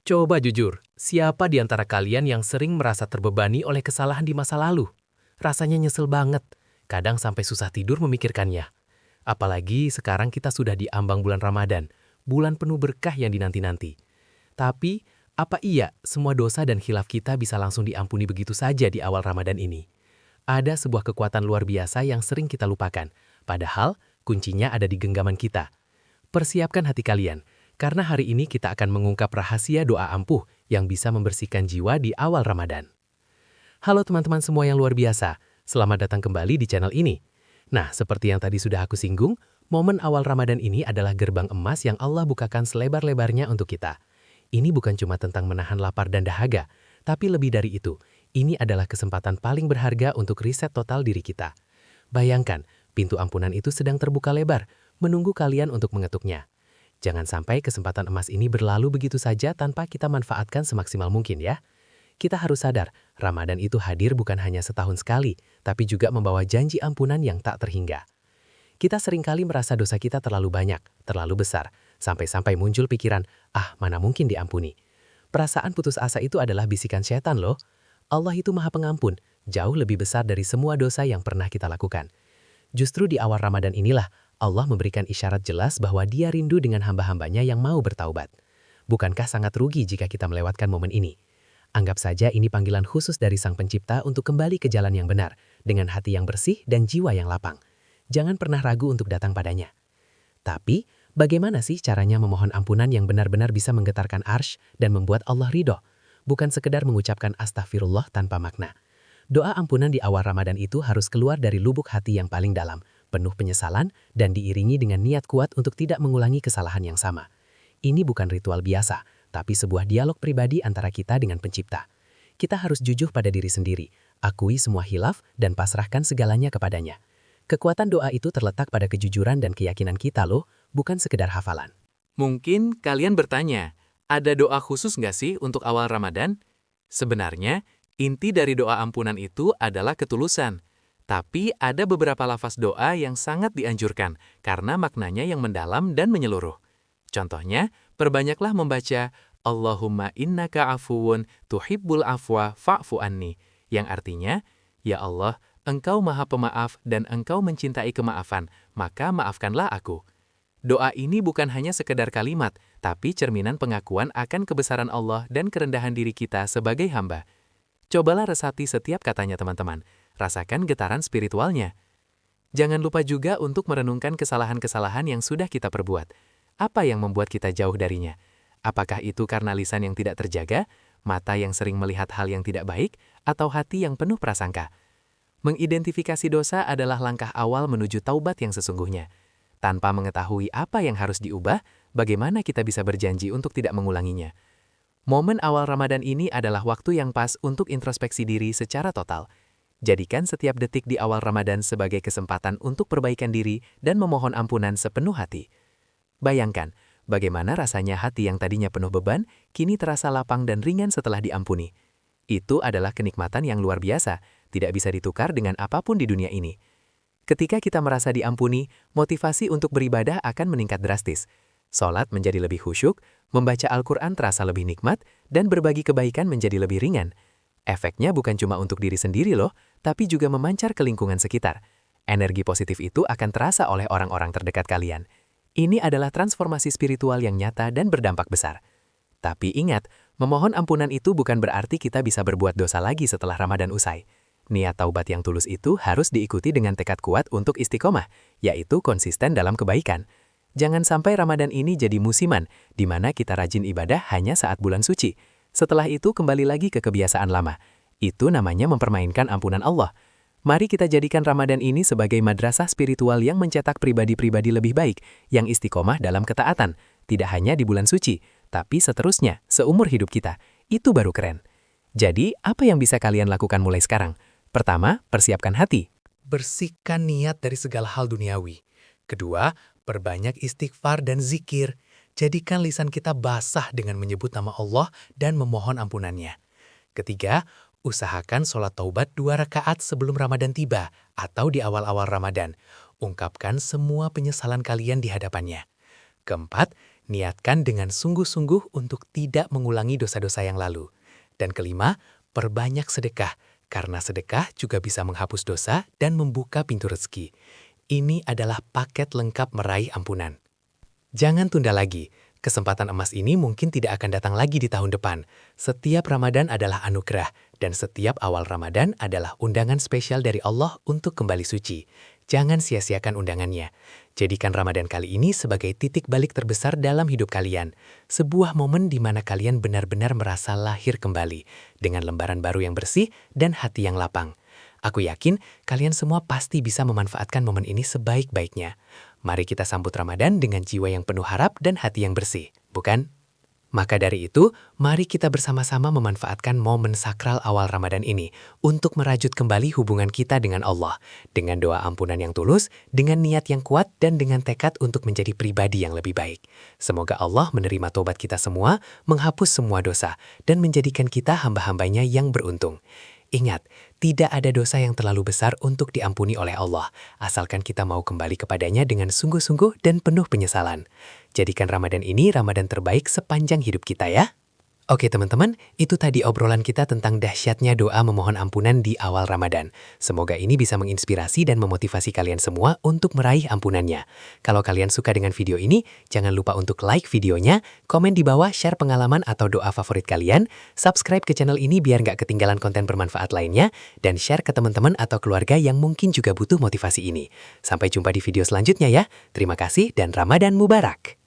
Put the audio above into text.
Coba jujur, siapa di antara kalian yang sering merasa terbebani oleh kesalahan di masa lalu? Rasanya nyesel banget, kadang sampai susah tidur memikirkannya. Apalagi sekarang kita sudah di ambang bulan Ramadan, bulan penuh berkah yang dinanti-nanti. Tapi, apa iya semua dosa dan khilaf kita bisa langsung diampuni begitu saja di awal Ramadan ini? Ada sebuah kekuatan luar biasa yang sering kita lupakan, padahal kuncinya ada di genggaman kita. Persiapkan hati kalian, karena hari ini kita akan mengungkap rahasia doa ampuh yang bisa membersihkan jiwa di awal Ramadan. Halo teman-teman semua yang luar biasa, selamat datang kembali di channel ini. Nah, seperti yang tadi sudah aku singgung, momen awal Ramadan ini adalah gerbang emas yang Allah bukakan selebar-lebarnya untuk kita. Ini bukan cuma tentang menahan lapar dan dahaga, tapi lebih dari itu, ini adalah kesempatan paling berharga untuk riset total diri kita. Bayangkan, pintu ampunan itu sedang terbuka lebar, menunggu kalian untuk mengetuknya. Jangan sampai kesempatan emas ini berlalu begitu saja tanpa kita manfaatkan semaksimal mungkin ya. Kita harus sadar, Ramadan itu hadir bukan hanya setahun sekali, tapi juga membawa janji ampunan yang tak terhingga. Kita seringkali merasa dosa kita terlalu banyak, terlalu besar, sampai-sampai muncul pikiran, mana mungkin diampuni. Perasaan putus asa itu adalah bisikan setan loh. Allah itu Maha Pengampun, jauh lebih besar dari semua dosa yang pernah kita lakukan. Justru di awal Ramadan inilah, Allah memberikan isyarat jelas bahwa Dia rindu dengan hamba-hambanya yang mau bertaubat. Bukankah sangat rugi jika kita melewatkan momen ini? Anggap saja ini panggilan khusus dari Sang Pencipta untuk kembali ke jalan yang benar, dengan hati yang bersih dan jiwa yang lapang. Jangan pernah ragu untuk datang padanya. Tapi, bagaimana sih caranya memohon ampunan yang benar-benar bisa menggetarkan arsy dan membuat Allah ridho? Bukan sekedar mengucapkan astagfirullah tanpa makna. Doa ampunan di awal Ramadan itu harus keluar dari lubuk hati yang paling dalam, penuh penyesalan dan diiringi dengan niat kuat untuk tidak mengulangi kesalahan yang sama. Ini bukan ritual biasa, tapi sebuah dialog pribadi antara kita dengan Pencipta. Kita harus jujur pada diri sendiri, akui semua hilaf dan pasrahkan segalanya kepadanya. Kekuatan doa itu terletak pada kejujuran dan keyakinan kita loh, bukan sekedar hafalan. Mungkin kalian bertanya, ada doa khusus nggak sih untuk awal Ramadan? Sebenarnya, inti dari doa ampunan itu adalah ketulusan. Tapi ada beberapa lafaz doa yang sangat dianjurkan karena maknanya yang mendalam dan menyeluruh. Contohnya, perbanyaklah membaca Allahumma innaka afuwun tuhibbul afwa fa'fu anni, yang artinya, Ya Allah, Engkau Maha Pemaaf dan Engkau mencintai kemaafan, maka maafkanlah aku. Doa ini bukan hanya sekedar kalimat, tapi cerminan pengakuan akan kebesaran Allah dan kerendahan diri kita sebagai hamba. Cobalah resapi setiap katanya teman-teman, rasakan getaran spiritualnya. Jangan lupa juga untuk merenungkan kesalahan-kesalahan yang sudah kita perbuat. Apa yang membuat kita jauh darinya? Apakah itu karena lisan yang tidak terjaga, mata yang sering melihat hal yang tidak baik, atau hati yang penuh prasangka? Mengidentifikasi dosa adalah langkah awal menuju taubat yang sesungguhnya. Tanpa mengetahui apa yang harus diubah, bagaimana kita bisa berjanji untuk tidak mengulanginya? Momen awal Ramadan ini adalah waktu yang pas untuk introspeksi diri secara total. Jadikan setiap detik di awal Ramadan sebagai kesempatan untuk perbaikan diri dan memohon ampunan sepenuh hati. Bayangkan, bagaimana rasanya hati yang tadinya penuh beban, kini terasa lapang dan ringan setelah diampuni. Itu adalah kenikmatan yang luar biasa, tidak bisa ditukar dengan apapun di dunia ini. Ketika kita merasa diampuni, motivasi untuk beribadah akan meningkat drastis. Salat menjadi lebih khusyuk, membaca Al-Quran terasa lebih nikmat, dan berbagi kebaikan menjadi lebih ringan. Efeknya bukan cuma untuk diri sendiri loh, tapi juga memancar ke lingkungan sekitar. Energi positif itu akan terasa oleh orang-orang terdekat kalian. Ini adalah transformasi spiritual yang nyata dan berdampak besar. Tapi ingat, memohon ampunan itu bukan berarti kita bisa berbuat dosa lagi setelah Ramadan usai. Niat taubat yang tulus itu harus diikuti dengan tekad kuat untuk istiqomah, yaitu konsisten dalam kebaikan. Jangan sampai Ramadan ini jadi musiman, di mana kita rajin ibadah hanya saat bulan suci. Setelah itu kembali lagi ke kebiasaan lama. Itu namanya mempermainkan ampunan Allah. Mari kita jadikan Ramadan ini sebagai madrasah spiritual yang mencetak pribadi-pribadi lebih baik, yang istiqomah dalam ketaatan, tidak hanya di bulan suci, tapi seterusnya, seumur hidup kita. Itu baru keren. Jadi, apa yang bisa kalian lakukan mulai sekarang? Pertama, persiapkan hati. Bersihkan niat dari segala hal duniawi. Kedua, perbanyak istighfar dan zikir. Jadikan lisan kita basah dengan menyebut nama Allah dan memohon ampunannya. Ketiga, usahakan sholat taubat 2 rakaat sebelum Ramadan tiba atau di awal-awal Ramadan. Ungkapkan semua penyesalan kalian di hadapannya. Keempat, niatkan dengan sungguh-sungguh untuk tidak mengulangi dosa-dosa yang lalu. Dan kelima, perbanyak sedekah, karena sedekah juga bisa menghapus dosa dan membuka pintu rezeki. Ini adalah paket lengkap meraih ampunan. Jangan tunda lagi. Kesempatan emas ini mungkin tidak akan datang lagi di tahun depan. Setiap Ramadan adalah anugerah, dan setiap awal Ramadan adalah undangan spesial dari Allah untuk kembali suci. Jangan sia-siakan undangannya. Jadikan Ramadan kali ini sebagai titik balik terbesar dalam hidup kalian. Sebuah momen di mana kalian benar-benar merasa lahir kembali, dengan lembaran baru yang bersih dan hati yang lapang. Aku yakin kalian semua pasti bisa memanfaatkan momen ini sebaik-baiknya. Mari kita sambut Ramadan dengan jiwa yang penuh harap dan hati yang bersih, bukan? Maka dari itu, mari kita bersama-sama memanfaatkan momen sakral awal Ramadan ini untuk merajut kembali hubungan kita dengan Allah, dengan doa ampunan yang tulus, dengan niat yang kuat, dan dengan tekad untuk menjadi pribadi yang lebih baik. Semoga Allah menerima tobat kita semua, menghapus semua dosa, dan menjadikan kita hamba-hambanya yang beruntung. Ingat, tidak ada dosa yang terlalu besar untuk diampuni oleh Allah, asalkan kita mau kembali kepadanya dengan sungguh-sungguh dan penuh penyesalan. Jadikan Ramadan ini Ramadan terbaik sepanjang hidup kita ya. Oke teman-teman, itu tadi obrolan kita tentang dahsyatnya doa memohon ampunan di awal Ramadan. Semoga ini bisa menginspirasi dan memotivasi kalian semua untuk meraih ampunannya. Kalau kalian suka dengan video ini, jangan lupa untuk like videonya, komen di bawah, share pengalaman atau doa favorit kalian, subscribe ke channel ini biar nggak ketinggalan konten bermanfaat lainnya, dan share ke teman-teman atau keluarga yang mungkin juga butuh motivasi ini. Sampai jumpa di video selanjutnya ya. Terima kasih dan Ramadan Mubarak!